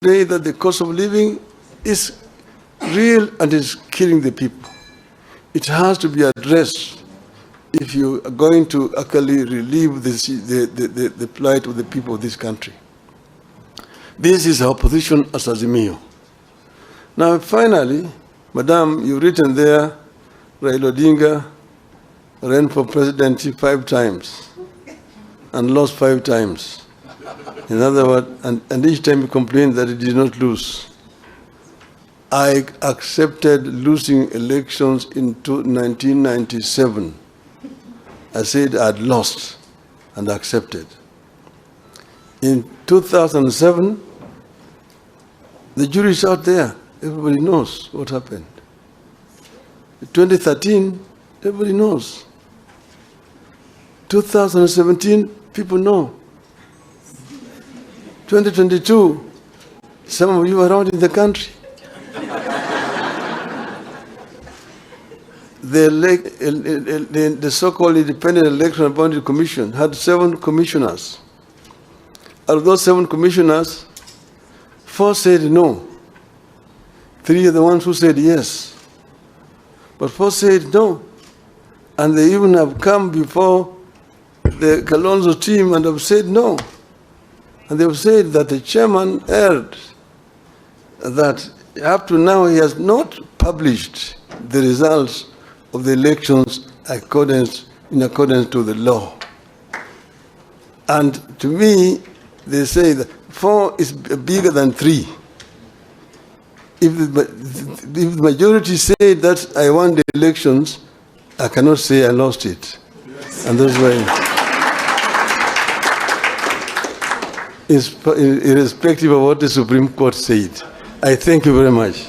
Today that the cost of living is real and is killing the people. It has to be addressed if you are going to actually relieve the plight of the people of this country. This is our position as Azimio. Now finally, Madam, you've written there, Raila Odinga ran for presidency 5 times and lost 5 times. In other words, and each time he complained that he did not lose. I accepted losing elections in 1997. I said I'd lost and accepted. In 2007, the jury is out there. Everybody knows what happened. In 2013, everybody knows. 2017, people know. 2022, some of you are around in the country. The so-called Independent Election and Boundary Commission had 7 commissioners. Out of those 7 commissioners, 4 said no. 3 are the ones who said yes. But 4 said no. And they even have come before the Kalonzo team and have said no. And they've said that the chairman erred, that up to now he has not published the results of the elections in accordance to the law. And to me, they say that 4 is bigger than 3. If the majority say that I won the elections, I cannot say I lost it. And that's why, irrespective of what the Supreme Court said. I thank you very much.